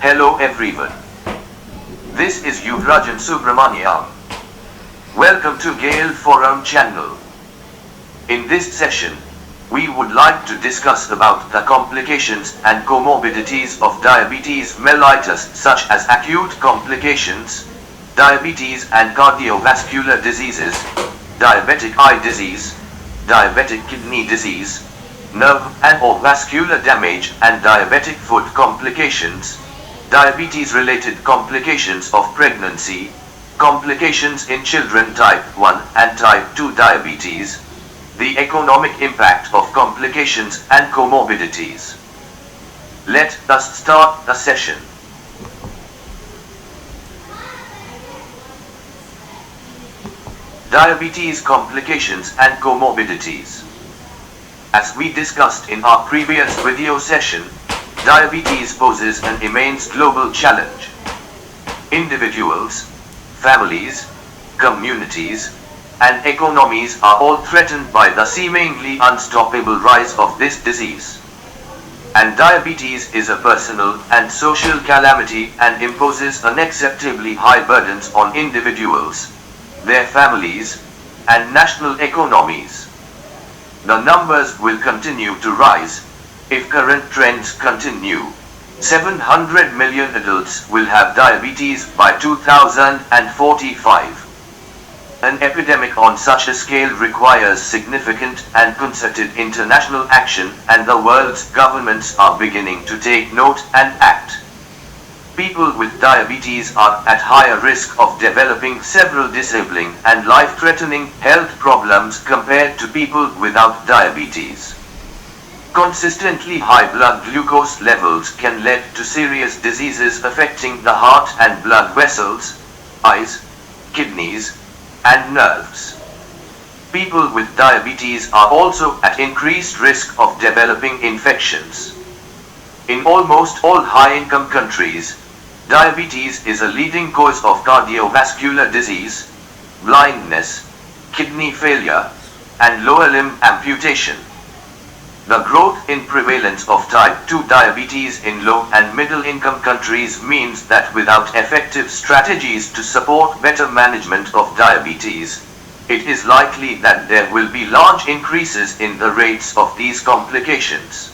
Hello everyone. This is Yuvarajan Subramaniam. Welcome to GHEIL Forum channel. In this session, we would like to discuss about the complications and comorbidities of diabetes mellitus, such as acute complications, diabetes and cardiovascular diseases, diabetic eye disease, diabetic kidney disease, nerve and or vascular damage and diabetic foot complications, diabetes-related complications of pregnancy, complications in children type 1 and type 2 diabetes, the economic impact of complications and comorbidities. Let us start the session. Diabetes complications and comorbidities. As we discussed in our previous video session, diabetes poses an immense global challenge. Individuals, families, communities, and economies are all threatened by the seemingly unstoppable rise of this disease. And diabetes is a personal and social calamity and imposes unacceptably high burdens on individuals, their families, and national economies. The numbers will continue to rise. If current trends continue, 700 million adults will have diabetes by 2045. An epidemic on such a scale requires significant and concerted international action, and the world's governments are beginning to take note and act. People with diabetes are at higher risk of developing several disabling and life-threatening health problems compared to people without diabetes. Consistently high blood glucose levels can lead to serious diseases affecting the heart and blood vessels, eyes, kidneys, and nerves. People with diabetes are also at increased risk of developing infections. In almost all high-income countries, diabetes is a leading cause of cardiovascular disease, blindness, kidney failure, and lower limb amputation. The growth in prevalence of type 2 diabetes in low and middle income countries means that without effective strategies to support better management of diabetes, it is likely that there will be large increases in the rates of these complications.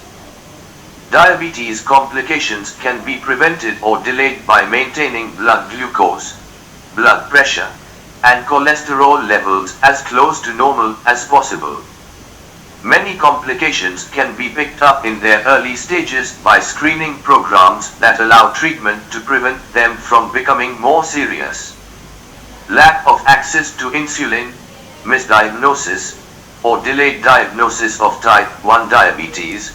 Diabetes complications can be prevented or delayed by maintaining blood glucose, blood pressure, and cholesterol levels as close to normal as possible. Many complications can be picked up in their early stages by screening programs that allow treatment to prevent them from becoming more serious. Lack of access to insulin, misdiagnosis, or delayed diagnosis of type 1 diabetes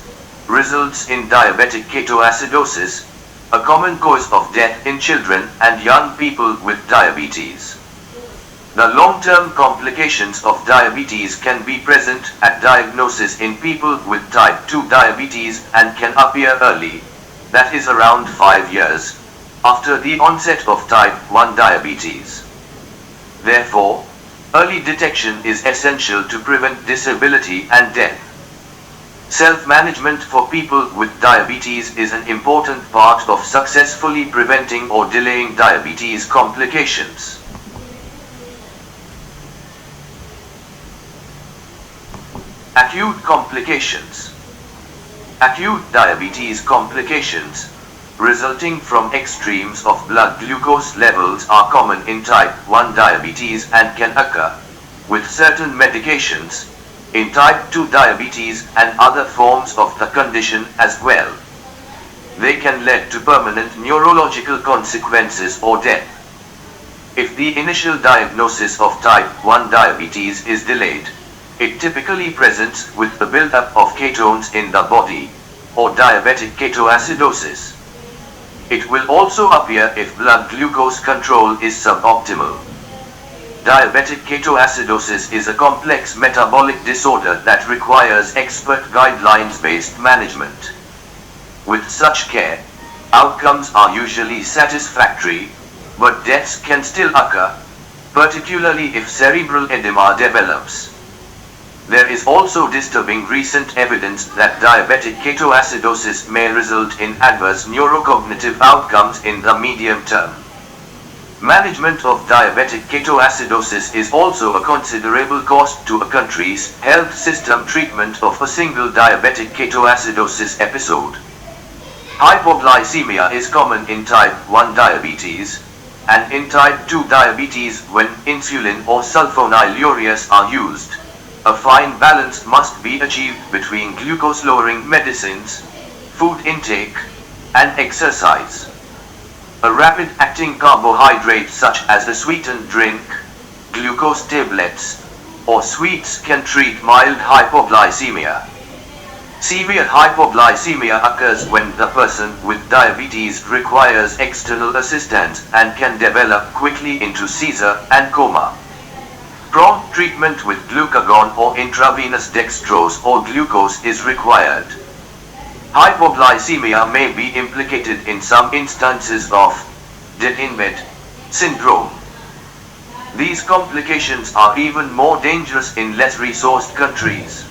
results in diabetic ketoacidosis, a common cause of death in children and young people with diabetes. The long-term complications of diabetes can be present at diagnosis in people with type 2 diabetes and can appear early, that is around 5 years, after the onset of type 1 diabetes. Therefore, early detection is essential to prevent disability and death. Self-management for people with diabetes is an important part of successfully preventing or delaying diabetes complications. Acute complications. Acute diabetes complications resulting from extremes of blood glucose levels are common in type 1 diabetes and can occur, with certain medications, in type 2 diabetes and other forms of the condition as well. They can lead to permanent neurological consequences or death. If the initial diagnosis of type 1 diabetes is delayed, it typically presents with the buildup of ketones in the body, or diabetic ketoacidosis. It will also appear if blood glucose control is suboptimal. Diabetic ketoacidosis is a complex metabolic disorder that requires expert guidelines-based management. With such care, outcomes are usually satisfactory, but deaths can still occur, particularly if cerebral edema develops. There is also disturbing recent evidence that diabetic ketoacidosis may result in adverse neurocognitive outcomes in the medium term. Management of diabetic ketoacidosis is also a considerable cost to a country's health system. Treatment of a single diabetic ketoacidosis episode. Hypoglycemia is common in type 1 diabetes and in type 2 diabetes when insulin or sulfonylureas are used. A fine balance must be achieved between glucose-lowering medicines, food intake, and exercise. A rapid-acting carbohydrate such as a sweetened drink, glucose tablets, or sweets can treat mild hypoglycemia. Severe hypoglycemia occurs when the person with diabetes requires external assistance and can develop quickly into seizure and coma. Prompt treatment with glucagon or intravenous dextrose or glucose is required. Hypoglycemia may be implicated in some instances of dead in bed syndrome. These complications are even more dangerous in less resourced countries.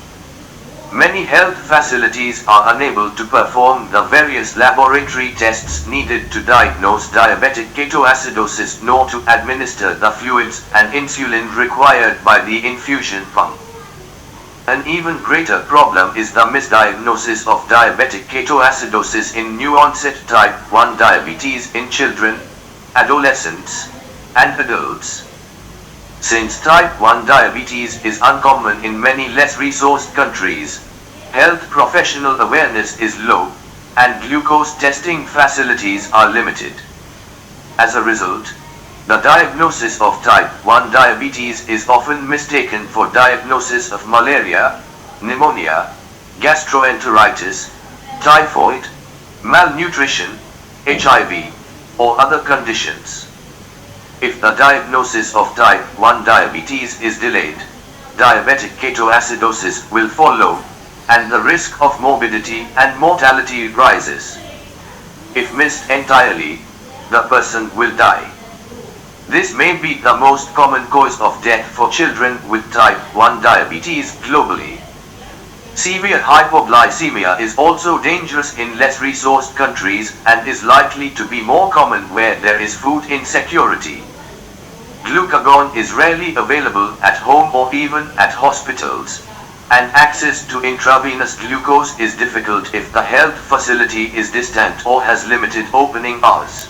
Many health facilities are unable to perform the various laboratory tests needed to diagnose diabetic ketoacidosis nor to administer the fluids and insulin required by the infusion pump. An even greater problem is the misdiagnosis of diabetic ketoacidosis in new-onset type 1 diabetes in children, adolescents, and adults. Since type 1 diabetes is uncommon in many less resourced countries, health professional awareness is low, and glucose testing facilities are limited. As a result, the diagnosis of type 1 diabetes is often mistaken for diagnosis of malaria, pneumonia, gastroenteritis, typhoid, malnutrition, HIV, or other conditions. If the diagnosis of type 1 diabetes is delayed, diabetic ketoacidosis will follow, and the risk of morbidity and mortality rises. If missed entirely, the person will die. This may be the most common cause of death for children with type 1 diabetes globally. Severe hypoglycemia is also dangerous in less resourced countries and is likely to be more common where there is food insecurity. Glucagon is rarely available at home or even at hospitals, and access to intravenous glucose is difficult if the health facility is distant or has limited opening hours.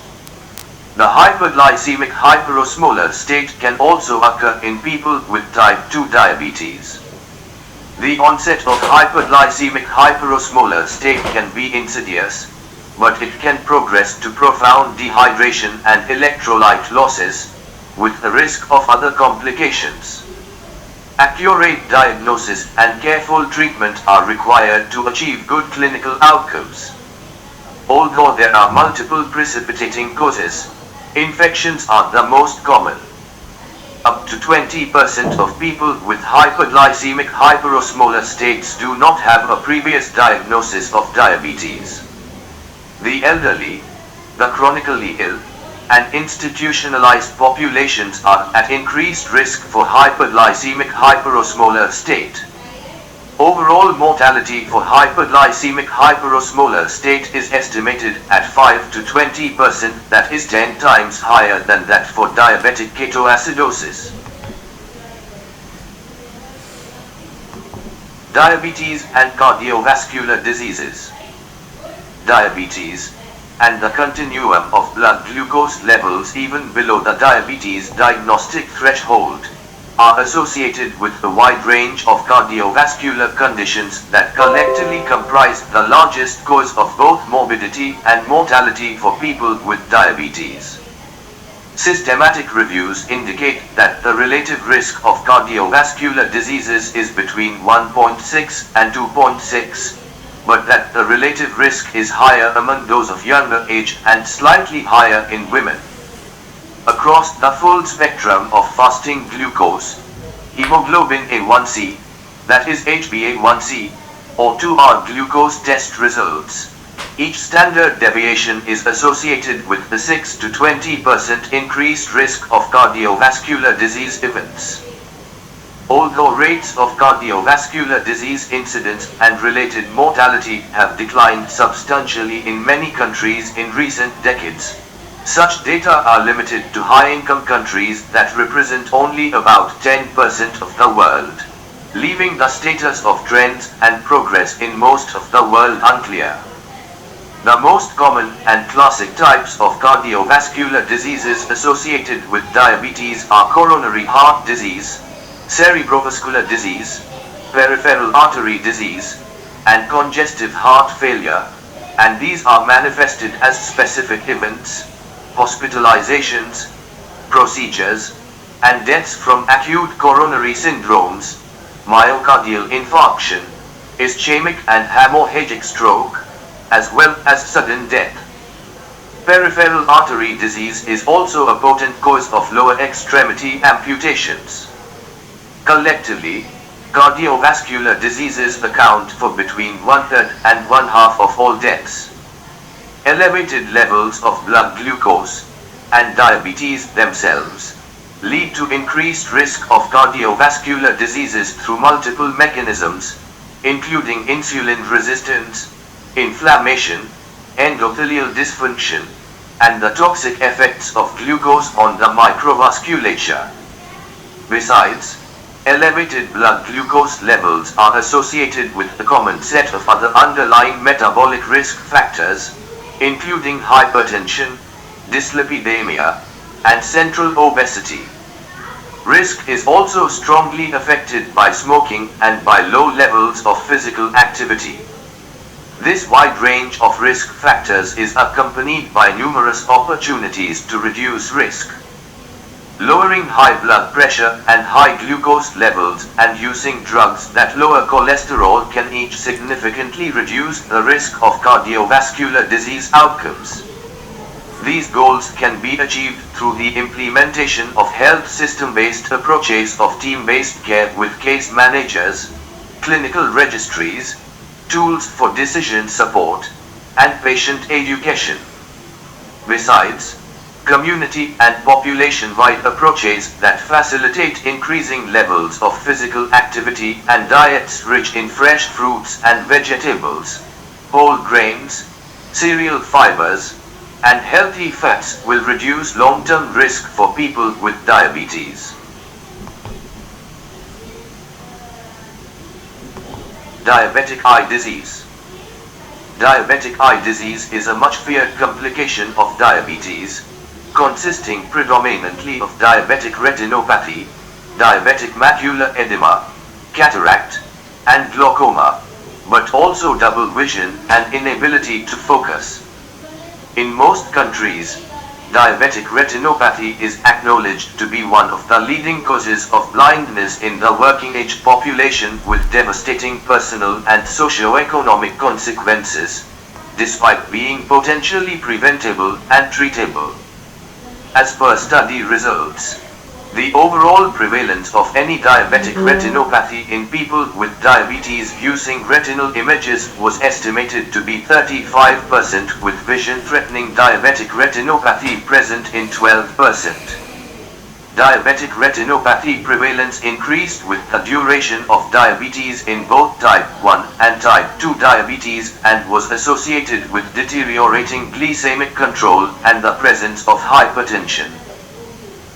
The hyperglycemic hyperosmolar state can also occur in people with type 2 diabetes. The onset of hyperglycemic hyperosmolar state can be insidious, but it can progress to profound dehydration and electrolyte losses, with the risk of other complications. Accurate diagnosis and careful treatment are required to achieve good clinical outcomes. Although there are multiple precipitating causes, infections are the most common. Up to 20% of people with hyperglycemic hyperosmolar states do not have a previous diagnosis of diabetes. The elderly, the chronically ill, and institutionalized populations are at increased risk for hyperglycemic hyperosmolar state. Overall mortality for hyperglycemic hyperosmolar state is estimated at 5 to 20%, that is 10 times higher than that for diabetic ketoacidosis. Diabetes and cardiovascular diseases. Diabetes, and the continuum of blood glucose levels even below the diabetes diagnostic threshold, are associated with a wide range of cardiovascular conditions that collectively comprise the largest cause of both morbidity and mortality for people with diabetes. Systematic reviews indicate that the relative risk of cardiovascular diseases is between 1.6 and 2.6, but that the relative risk is higher among those of younger age and slightly higher in women. Across the full spectrum of fasting glucose, hemoglobin A1c, that is HbA1c, or 2-hour glucose test results, each standard deviation is associated with the 6 to 20% increased risk of cardiovascular disease events. Although rates of cardiovascular disease incidence and related mortality have declined substantially in many countries in recent decades, such data are limited to high-income countries that represent only about 10% of the world, leaving the status of trends and progress in most of the world unclear. The most common and classic types of cardiovascular diseases associated with diabetes are coronary heart disease, cerebrovascular disease, peripheral artery disease, and congestive heart failure, and these are manifested as specific events, hospitalizations, procedures, and deaths from acute coronary syndromes, myocardial infarction, ischemic and hemorrhagic stroke, as well as sudden death. Peripheral artery disease is also a potent cause of lower extremity amputations. Collectively, cardiovascular diseases account for between 1/3 and 1/2 of all deaths. Elevated levels of blood glucose and diabetes themselves lead to increased risk of cardiovascular diseases through multiple mechanisms, including insulin resistance, inflammation, endothelial dysfunction, and the toxic effects of glucose on the microvasculature. Besides, elevated blood glucose levels are associated with a common set of other underlying metabolic risk factors, including hypertension, dyslipidemia, and central obesity. Risk is also strongly affected by smoking and by low levels of physical activity. This wide range of risk factors is accompanied by numerous opportunities to reduce risk. Lowering high blood pressure and high glucose levels and using drugs that lower cholesterol can each significantly reduce the risk of cardiovascular disease outcomes. These goals can be achieved through the implementation of health system-based approaches of team-based care with case managers, clinical registries, tools for decision support, and patient education. Besides, community and population-wide approaches that facilitate increasing levels of physical activity and diets rich in fresh fruits and vegetables, whole grains, cereal fibers, and healthy fats will reduce long-term risk for people with diabetes. Diabetic eye disease. Diabetic eye disease is a much feared complication of diabetes, consisting predominantly of diabetic retinopathy, diabetic macular edema, cataract, and glaucoma, but also double vision and inability to focus. In most countries, diabetic retinopathy is acknowledged to be one of the leading causes of blindness in the working-age population with devastating personal and socio-economic consequences, despite being potentially preventable and treatable. As per study results, the overall prevalence of any diabetic retinopathy in people with diabetes using retinal images was estimated to be 35%, with vision-threatening diabetic retinopathy present in 12%. Diabetic retinopathy prevalence increased with the duration of diabetes in both type 1 and type 2 diabetes and was associated with deteriorating glycemic control and the presence of hypertension.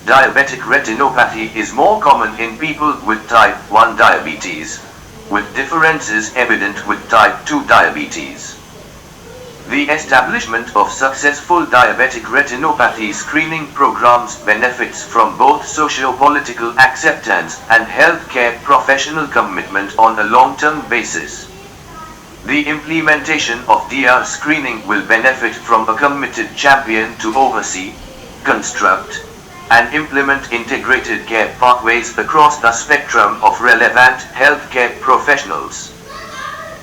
Diabetic retinopathy is more common in people with type 1 diabetes, with differences evident with type 2 diabetes. The establishment of successful diabetic retinopathy screening programs benefits from both socio-political acceptance and healthcare professional commitment on a long-term basis. The implementation of DR screening will benefit from a committed champion to oversee, construct, and implement integrated care pathways across the spectrum of relevant healthcare professionals,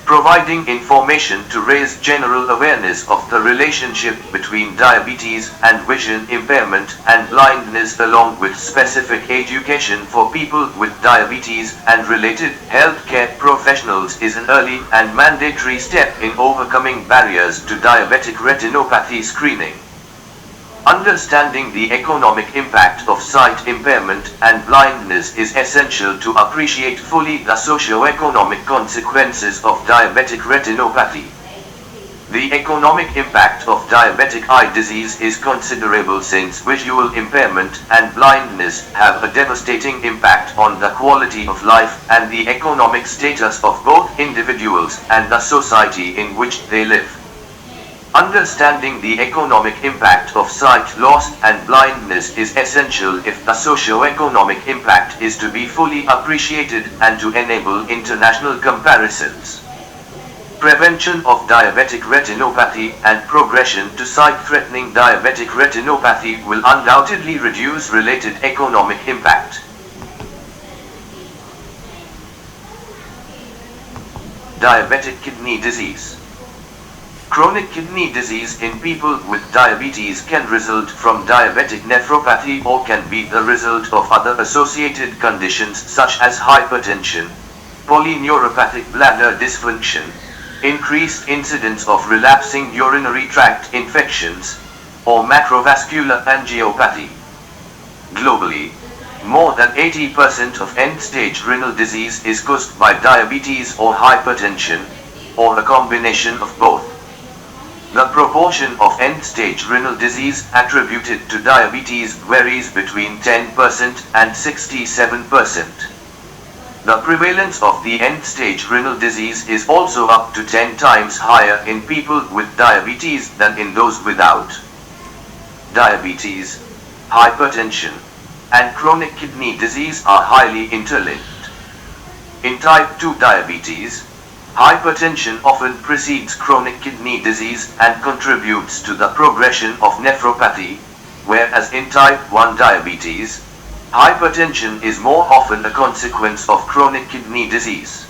providing information to raise general awareness of the relationship between diabetes and vision impairment and blindness, along with specific education for people with diabetes and related healthcare professionals, is an early and mandatory step in overcoming barriers to diabetic retinopathy screening. Understanding the economic impact of sight impairment and blindness is essential to appreciate fully the socio-economic consequences of diabetic retinopathy. The economic impact of diabetic eye disease is considerable since visual impairment and blindness have a devastating impact on the quality of life and the economic status of both individuals and the society in which they live. Understanding the economic impact of sight loss and blindness is essential if the socio-economic impact is to be fully appreciated and to enable international comparisons. Prevention of diabetic retinopathy and progression to sight-threatening diabetic retinopathy will undoubtedly reduce related economic impact. Diabetic kidney disease. Chronic kidney disease in people with diabetes can result from diabetic nephropathy or can be the result of other associated conditions such as hypertension, polyneuropathic bladder dysfunction, increased incidence of relapsing urinary tract infections, or macrovascular angiopathy. Globally, more than 80% of end-stage renal disease is caused by diabetes or hypertension, or a combination of both. The proportion of end-stage renal disease attributed to diabetes varies between 10% and 67%. The prevalence of the end-stage renal disease is also up to 10 times higher in people with diabetes than in those without. Diabetes, hypertension, and chronic kidney disease are highly interlinked. In type 2 diabetes, hypertension often precedes chronic kidney disease and contributes to the progression of nephropathy, whereas in type 1 diabetes, hypertension is more often a consequence of chronic kidney disease.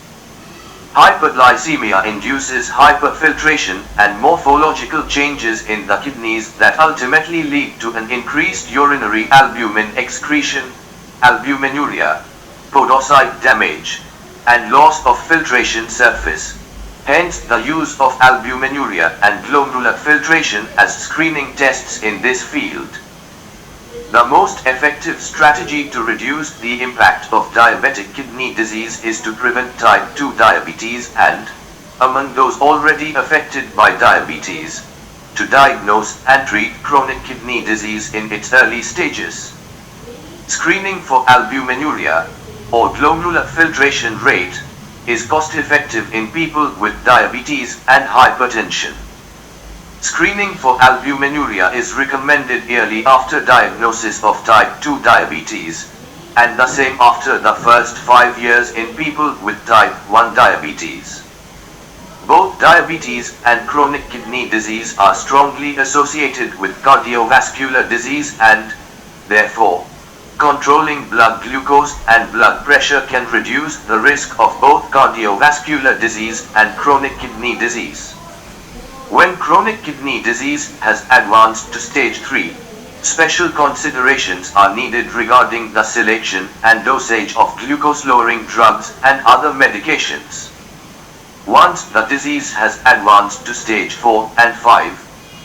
Hyperglycemia induces hyperfiltration and morphological changes in the kidneys that ultimately lead to an increased urinary albumin excretion, albuminuria, podocyte damage, and loss of filtration surface. Hence the use of albuminuria and glomerular filtration as screening tests in this field. The most effective strategy to reduce the impact of diabetic kidney disease is to prevent type 2 diabetes and, among those already affected by diabetes, to diagnose and treat chronic kidney disease in its early stages. Screening for albuminuria, or glomerular filtration rate, is cost-effective in people with diabetes and hypertension. Screening for albuminuria is recommended yearly after diagnosis of type 2 diabetes, and the same after the first 5 years in people with type 1 diabetes. Both diabetes and chronic kidney disease are strongly associated with cardiovascular disease and, therefore, controlling blood glucose and blood pressure can reduce the risk of both cardiovascular disease and chronic kidney disease. When chronic kidney disease has advanced to stage 3, special considerations are needed regarding the selection and dosage of glucose-lowering drugs and other medications. Once the disease has advanced to stage 4 and 5,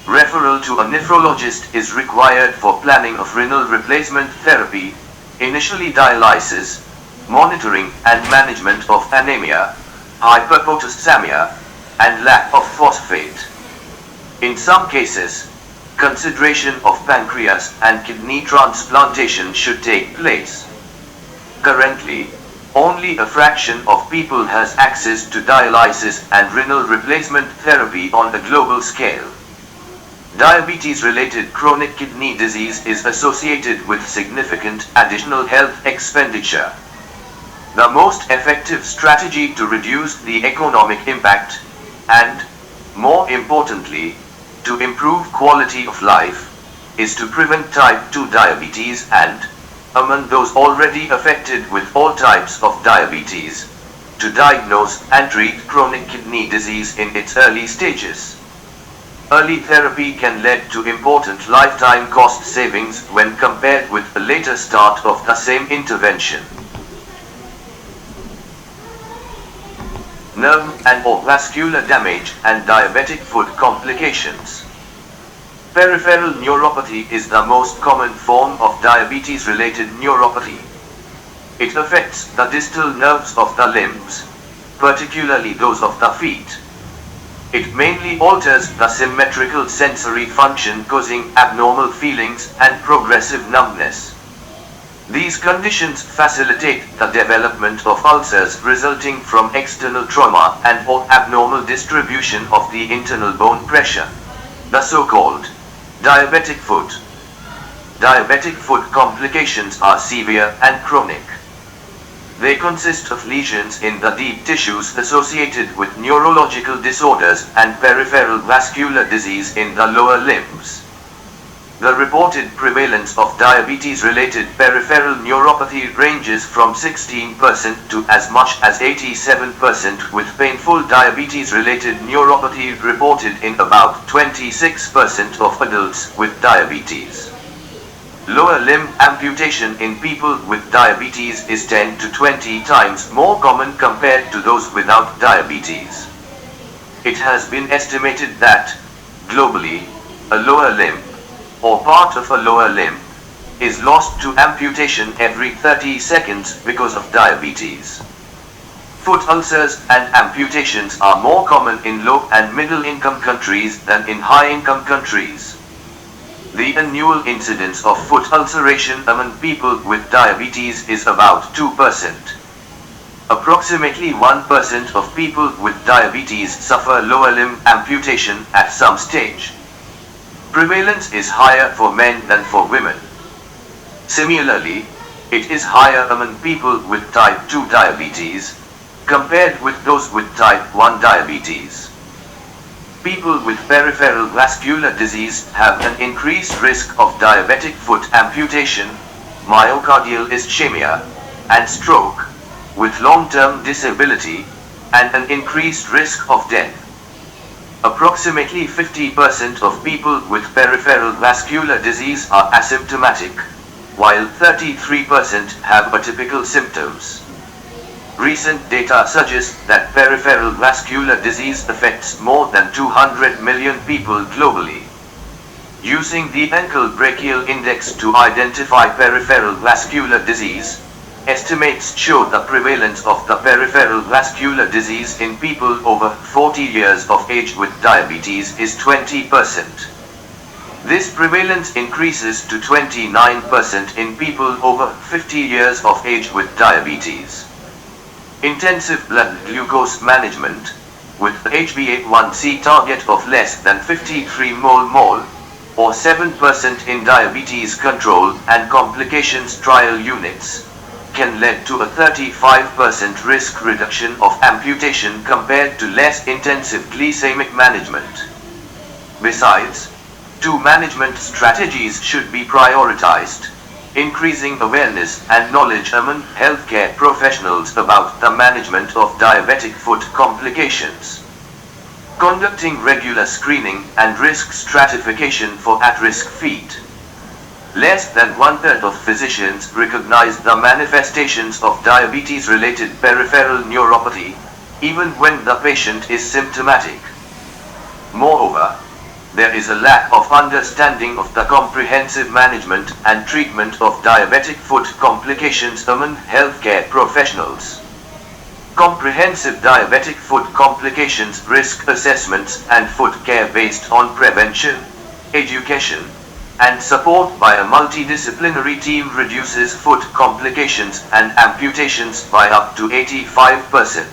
referral to a nephrologist is required for planning of renal replacement therapy, initially dialysis, monitoring and management of anemia, hyperpotasemia, and lack of phosphate. In some cases, consideration of pancreas and kidney transplantation should take place. Currently, only a fraction of people has access to dialysis and renal replacement therapy on a global scale. Diabetes-related chronic kidney disease is associated with significant additional health expenditure. The most effective strategy to reduce the economic impact and, more importantly, to improve quality of life, is to prevent type 2 diabetes and, among those already affected with all types of diabetes, to diagnose and treat chronic kidney disease in its early stages. Early therapy can lead to important lifetime cost savings when compared with a later start of the same intervention. Nerve and/or vascular damage and diabetic foot complications. Peripheral neuropathy is the most common form of diabetes-related neuropathy. It affects the distal nerves of the limbs, particularly those of the feet. It mainly alters the symmetrical sensory function, causing abnormal feelings and progressive numbness. These conditions facilitate the development of ulcers resulting from external trauma and or abnormal distribution of the internal bone pressure, the so-called diabetic foot. Diabetic foot complications are severe and chronic. They consist of lesions in the deep tissues associated with neurological disorders and peripheral vascular disease in the lower limbs. The reported prevalence of diabetes-related peripheral neuropathy ranges from 16% to as much as 87%, with painful diabetes-related neuropathy reported in about 26% of adults with diabetes. Lower limb amputation in people with diabetes is 10 to 20 times more common compared to those without diabetes. It has been estimated that, globally, a lower limb, or part of a lower limb, is lost to amputation every 30 seconds because of diabetes. Foot ulcers and amputations are more common in low and middle income countries than in high income countries. The annual incidence of foot ulceration among people with diabetes is about 2%. Approximately 1% of people with diabetes suffer lower limb amputation at some stage. Prevalence is higher for men than for women. Similarly, it is higher among people with type 2 diabetes, compared with those with type 1 diabetes. People with peripheral vascular disease have an increased risk of diabetic foot amputation, myocardial ischemia, and stroke, with long-term disability, and an increased risk of death. Approximately 50% of people with peripheral vascular disease are asymptomatic, while 33% have atypical symptoms. Recent data suggests that peripheral vascular disease affects more than 200 million people globally. Using the ankle brachial index to identify peripheral vascular disease, estimates show the prevalence of the peripheral vascular disease in people over 40 years of age with diabetes is 20%. This prevalence increases to 29% in people over 50 years of age with diabetes. Intensive blood glucose management, with the HbA1c target of less than 53 mmol, or 7% in diabetes control and complications trial units, can lead to a 35% risk reduction of amputation compared to less intensive glycemic management. Besides, two management strategies should be prioritized: increasing awareness and knowledge among healthcare professionals about the management of diabetic foot complications, conducting regular screening and risk stratification for at-risk feet. Less than one-third of physicians recognize the manifestations of diabetes-related peripheral neuropathy, even when the patient is symptomatic. Moreover, there is a lack of understanding of the comprehensive management and treatment of diabetic foot complications among healthcare professionals. Comprehensive diabetic foot complications risk assessments and foot care based on prevention, education, and support by a multidisciplinary team reduces foot complications and amputations by up to 85%.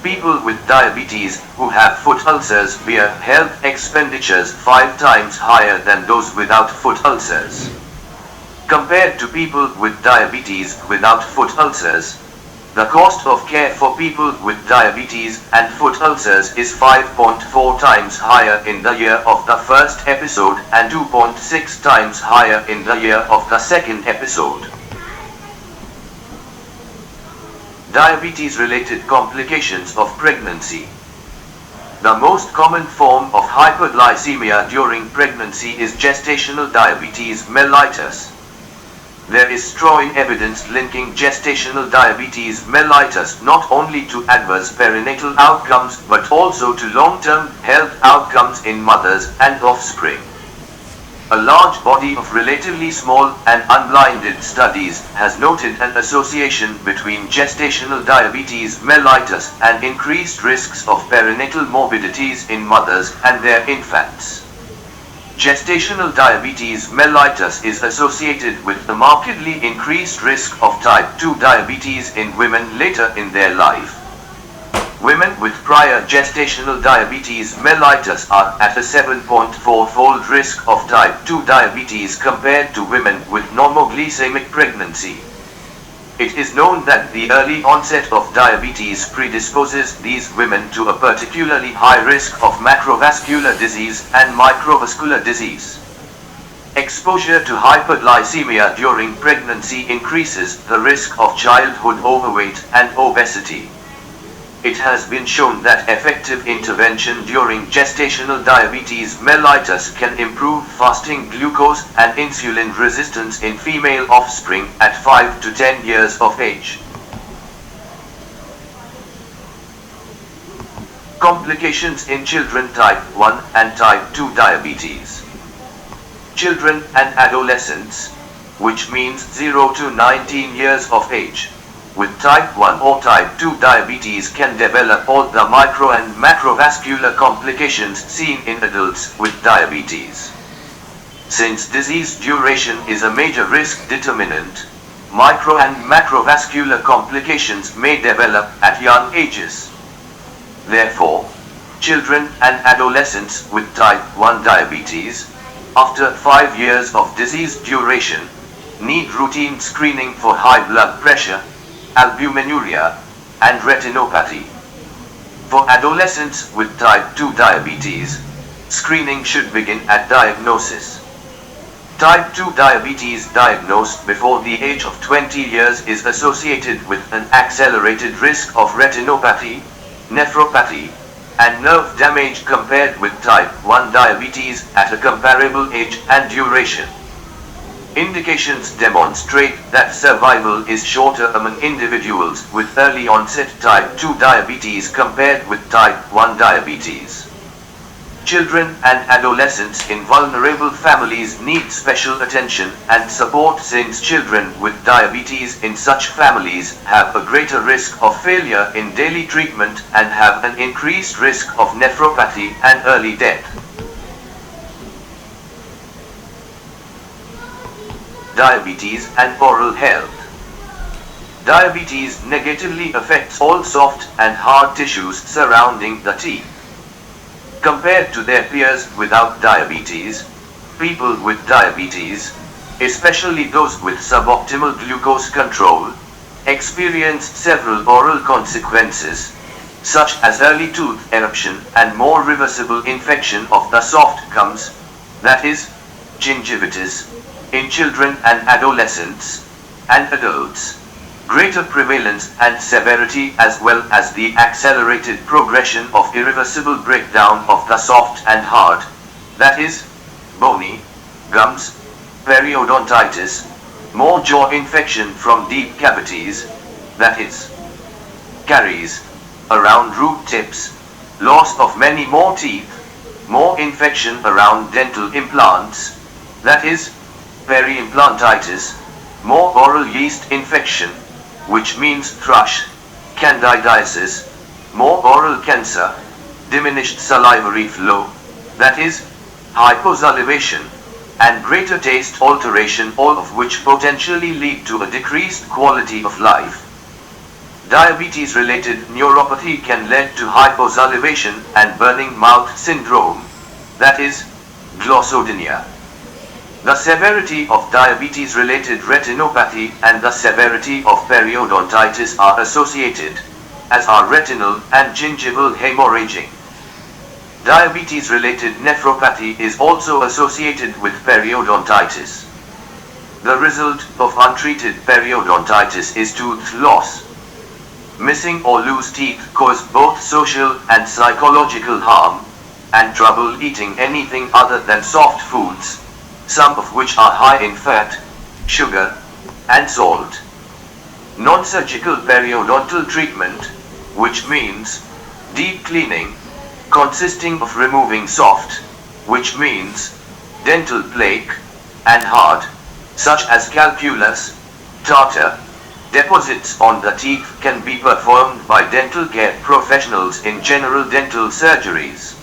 People with diabetes who have foot ulcers bear health expenditures 5 times higher than those without foot ulcers. Compared to people with diabetes without foot ulcers, the cost of care for people with diabetes and foot ulcers is 5.4 times higher in the year of the first episode and 2.6 times higher in the year of the second episode. Diabetes-related complications of pregnancy. The most common form of hyperglycemia during pregnancy is gestational diabetes mellitus. There is strong evidence linking gestational diabetes mellitus not only to adverse perinatal outcomes but also to long-term health outcomes in mothers and offspring. A large body of relatively small and unblinded studies has noted an association between gestational diabetes mellitus and increased risks of perinatal morbidities in mothers and their infants. Gestational diabetes mellitus is associated with a markedly increased risk of type 2 diabetes in women later in their life. Women with prior gestational diabetes mellitus are at a 7.4-fold risk of type 2 diabetes compared to women with normoglycemic pregnancy. It is known that the early onset of diabetes predisposes these women to a particularly high risk of macrovascular disease and microvascular disease. Exposure to hyperglycemia during pregnancy increases the risk of childhood overweight and obesity. It has been shown that effective intervention during gestational diabetes mellitus can improve fasting glucose and insulin resistance in female offspring at 5 to 10 years of age. Complications in children type 1 and type 2 diabetes. Children and adolescents, which means 0 to 19 years of age, with type 1 or type 2 diabetes can develop all the micro and macrovascular complications seen in adults with diabetes. Since disease duration is a major risk determinant, micro and macrovascular complications may develop at young ages. Therefore, children and adolescents with type 1 diabetes, after 5 years of disease duration, need routine screening for high blood pressure, albuminuria, and retinopathy. For adolescents with type 2 diabetes, screening should begin at diagnosis. Type 2 diabetes diagnosed before the age of 20 years is associated with an accelerated risk of retinopathy, nephropathy, and nerve damage compared with type 1 diabetes at a comparable age and duration. Indications demonstrate that survival is shorter among individuals with early onset type 2 diabetes compared with type 1 diabetes. Children and adolescents in vulnerable families need special attention and support since children with diabetes in such families have a greater risk of failure in daily treatment and have an increased risk of nephropathy and early death. Diabetes and oral health. Diabetes negatively affects all soft and hard tissues surrounding the teeth. Compared to their peers without diabetes, people with diabetes, especially those with suboptimal glucose control, experience several oral consequences, such as early tooth eruption and more reversible infection of the soft gums, that is, gingivitis, in children and adolescents, and adults, greater prevalence and severity as well as the accelerated progression of irreversible breakdown of the soft and hard, that is, bony, gums, periodontitis, more jaw infection from deep cavities, that is, caries, around root tips, loss of many more teeth, more infection around dental implants, that is, periimplantitis, more oral yeast infection, which means thrush, candidiasis, more oral cancer, diminished salivary flow, that is, hyposalivation, and greater taste alteration, all of which potentially lead to a decreased quality of life. Diabetes-related neuropathy can lead to hyposalivation and burning mouth syndrome, that is, glossodynia. The severity of diabetes-related retinopathy and the severity of periodontitis are associated, as are retinal and gingival hemorrhaging. Diabetes-related nephropathy is also associated with periodontitis. The result of untreated periodontitis is tooth loss. Missing or loose teeth cause both social and psychological harm, and trouble eating anything other than soft foods, some of which are high in fat, sugar, and salt. Non-surgical periodontal treatment, which means deep cleaning, consisting of removing soft, which means dental plaque, and hard, such as calculus, tartar, deposits on the teeth can be performed by dental care professionals in general dental surgeries.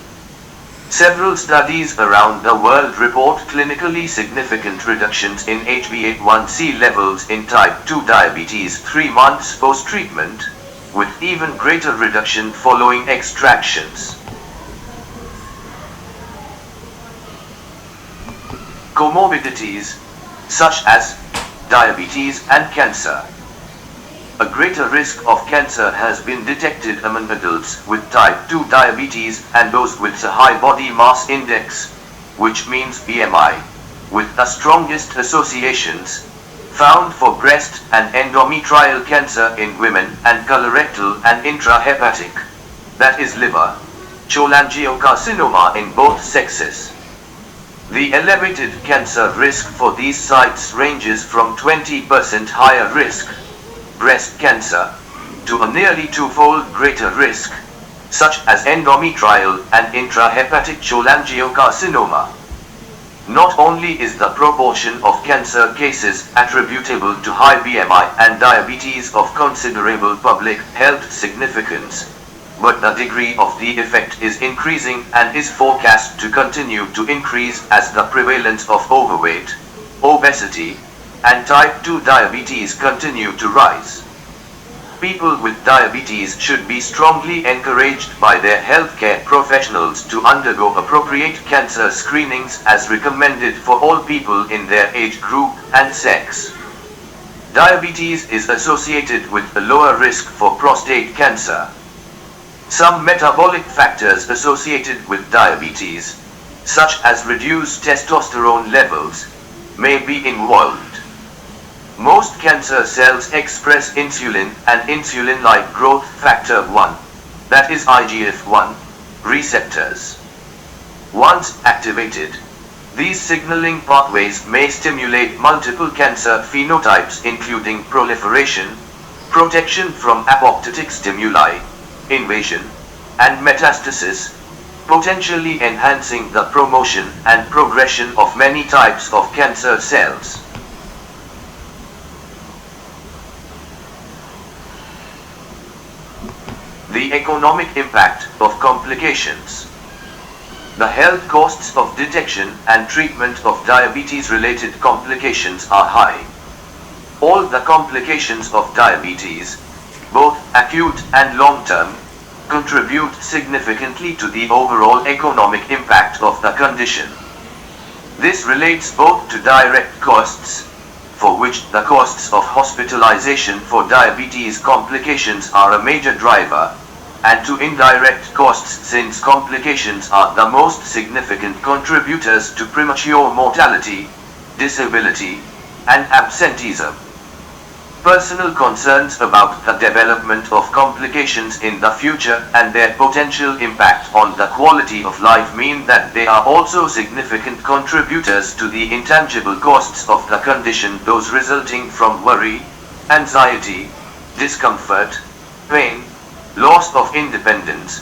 Several studies around the world report clinically significant reductions in HbA1c levels in type 2 diabetes 3 months post-treatment, with even greater reduction following extractions. Comorbidities, such as diabetes and cancer. A greater risk of cancer has been detected among adults with type 2 diabetes and those with a high body mass index, which means BMI, with the strongest associations found for breast and endometrial cancer in women and colorectal and intrahepatic, that is liver, cholangiocarcinoma in both sexes. The elevated cancer risk for these sites ranges from 20% higher risk, breast cancer, to a nearly twofold greater risk, such as endometrial and intrahepatic cholangiocarcinoma. Not only is the proportion of cancer cases attributable to high BMI and diabetes of considerable public health significance, but the degree of the effect is increasing and is forecast to continue to increase as the prevalence of overweight, obesity, and type 2 diabetes continue to rise. People with diabetes should be strongly encouraged by their healthcare professionals to undergo appropriate cancer screenings as recommended for all people in their age group and sex. Diabetes is associated with a lower risk for prostate cancer. Some metabolic factors associated with diabetes, such as reduced testosterone levels, may be involved. Most cancer cells express insulin and insulin-like growth factor 1, that is IGF-1, receptors. Once activated, these signaling pathways may stimulate multiple cancer phenotypes including proliferation, protection from apoptotic stimuli, invasion, and metastasis, potentially enhancing the promotion and progression of many types of cancer cells. The economic impact of complications. The health costs of detection and treatment of diabetes-related complications are high. All the complications of diabetes, both acute and long-term, contribute significantly to the overall economic impact of the condition. This relates both to direct costs, for which the costs of hospitalization for diabetes complications are a major driver, and to indirect costs since complications are the most significant contributors to premature mortality, disability, and absenteeism. Personal concerns about the development of complications in the future and their potential impact on the quality of life mean that they are also significant contributors to the intangible costs of the condition, those resulting from worry, anxiety, discomfort, pain, loss of independence,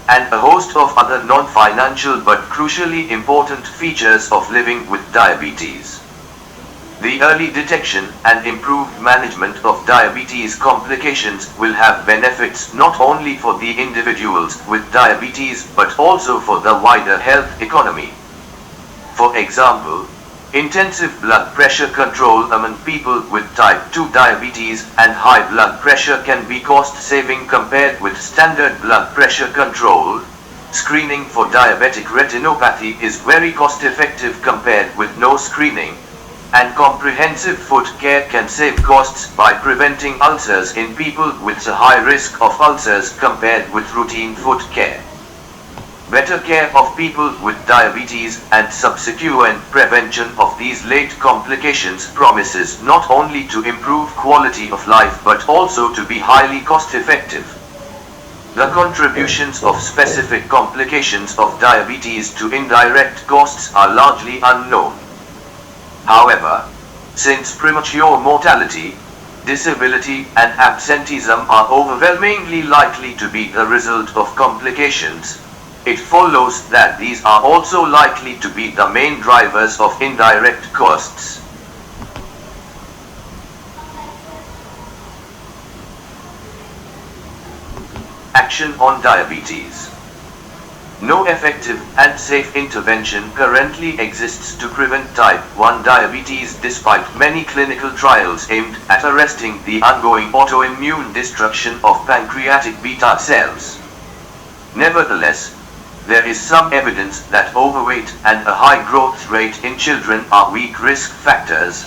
and a host of other non-financial but crucially important features of living with diabetes. The early detection and improved management of diabetes complications will have benefits not only for the individuals with diabetes but also for the wider health economy. For example, intensive blood pressure control among people with type 2 diabetes and high blood pressure can be cost-saving compared with standard blood pressure control. Screening for diabetic retinopathy is very cost-effective compared with no screening, and comprehensive foot care can save costs by preventing ulcers in people with a high risk of ulcers compared with routine foot care. Better care of people with diabetes and subsequent prevention of these late complications promises not only to improve quality of life but also to be highly cost-effective. The contributions of specific complications of diabetes to indirect costs are largely unknown. However, since premature mortality, disability, and absenteeism are overwhelmingly likely to be the result of complications, It follows that these are also likely to be the main drivers of indirect costs. Action on diabetes. No effective and safe intervention currently exists to prevent type 1 diabetes despite many clinical trials aimed at arresting the ongoing autoimmune destruction of pancreatic beta cells. Nevertheless, there is some evidence that overweight and a high growth rate in children are weak risk factors,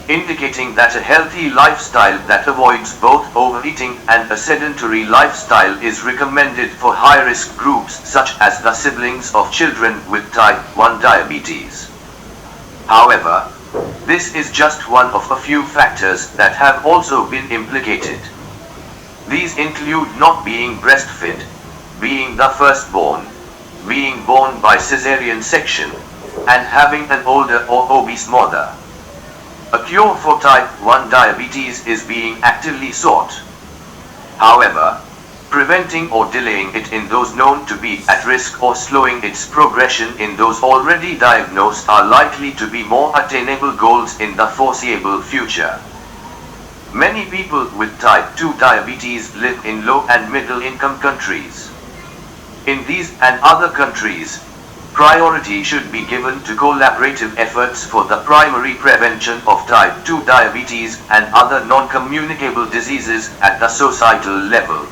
indicating that a healthy lifestyle that avoids both overeating and a sedentary lifestyle is recommended for high-risk groups such as the siblings of children with type 1 diabetes. However, this is just one of a few factors that have also been implicated. These include not being breastfed, being the firstborn, being born by cesarean section, and having an older or obese mother. A cure for type 1 diabetes is being actively sought. However, preventing or delaying it in those known to be at risk or slowing its progression in those already diagnosed are likely to be more attainable goals in the foreseeable future. Many people with type 2 diabetes live in low and middle income countries. In these and other countries, priority should be given to collaborative efforts for the primary prevention of type 2 diabetes and other non-communicable diseases at the societal level.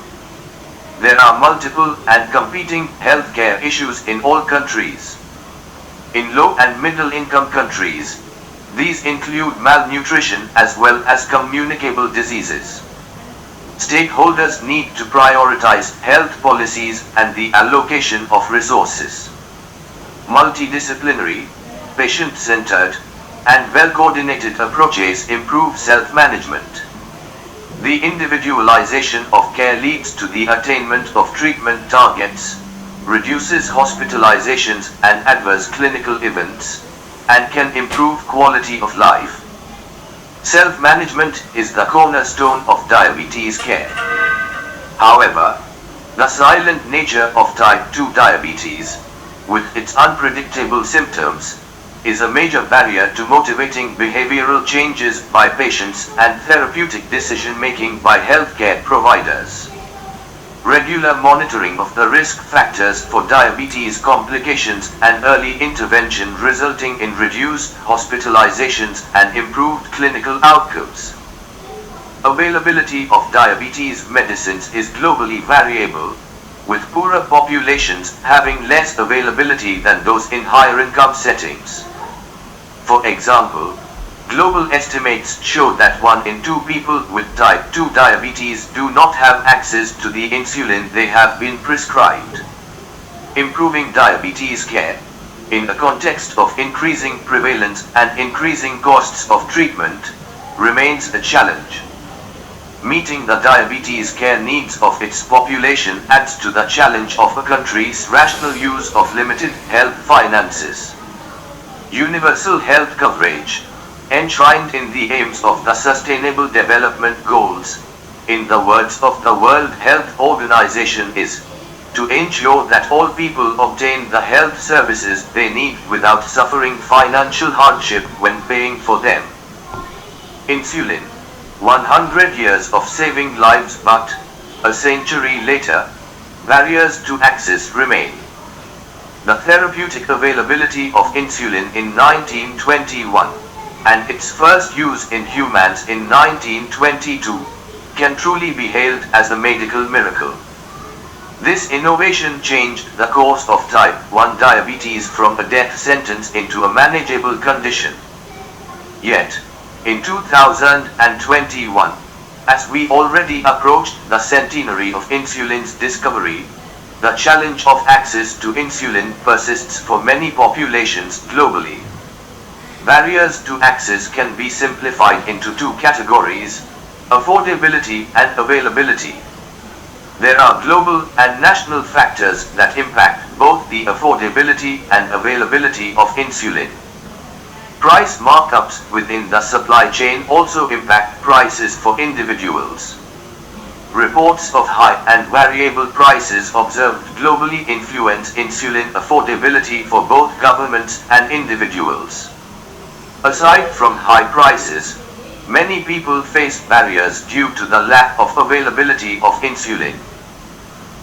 There are multiple and competing healthcare issues in all countries. In low and middle income countries, these include malnutrition as well as communicable diseases. Stakeholders need to prioritize health policies and the allocation of resources. Multidisciplinary, patient-centered, and well-coordinated approaches improve self-management. The individualization of care leads to the attainment of treatment targets, reduces hospitalizations and adverse clinical events, and can improve quality of life. Self-management is the cornerstone of diabetes care. However, the silent nature of type 2 diabetes, with its unpredictable symptoms, is a major barrier to motivating behavioral changes by patients and therapeutic decision-making by healthcare providers. Regular monitoring of the risk factors for diabetes complications and early intervention resulting in reduced hospitalizations and improved clinical outcomes. Availability of diabetes medicines is globally variable, with poorer populations having less availability than those in higher income settings. For example, global estimates show that 1 in 2 people with type 2 diabetes do not have access to the insulin they have been prescribed. Improving diabetes care, in the context of increasing prevalence and increasing costs of treatment, remains a challenge. Meeting the diabetes care needs of its population adds to the challenge of a country's rational use of limited health finances. Universal health coverage, enshrined in the aims of the Sustainable Development Goals, in the words of the World Health Organization, is to ensure that all people obtain the health services they need without suffering financial hardship when paying for them. Insulin, 100 years of saving lives, but a century later, barriers to access remain. The therapeutic availability of insulin in 1921 and its first use in humans in 1922 can truly be hailed as a medical miracle. This innovation changed the course of type 1 diabetes from a death sentence into a manageable condition. Yet, in 2021, as we already approached the centenary of insulin's discovery, the challenge of access to insulin persists for many populations globally. Barriers to access can be simplified into 2 categories: affordability and availability. There are global and national factors that impact both the affordability and availability of insulin. Price markups within the supply chain also impact prices for individuals. Reports of high and variable prices observed globally influence insulin affordability for both governments and individuals. Aside from high prices, many people face barriers due to the lack of availability of insulin.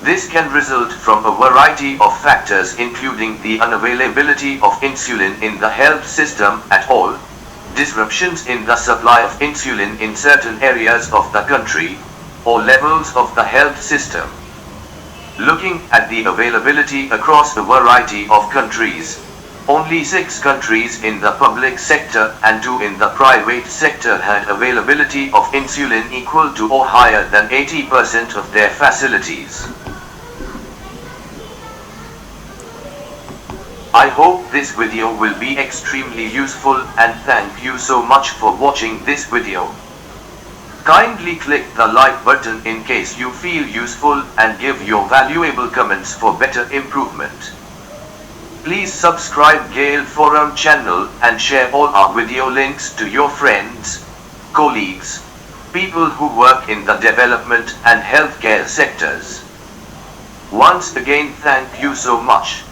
This can result from a variety of factors, including the unavailability of insulin in the health system at all, disruptions in the supply of insulin in certain areas of the country, or levels of the health system. Looking at the availability across a variety of countries, only 6 countries in the public sector and 2 in the private sector had availability of insulin equal to or higher than 80% of their facilities. I hope this video will be extremely useful, and thank you so much for watching this video. Kindly click the like button in case you feel useful, and give your valuable comments for better improvement. Please subscribe GHEIL Forum channel and share all our video links to your friends, colleagues, people who work in the development and healthcare sectors. Once again, thank you so much.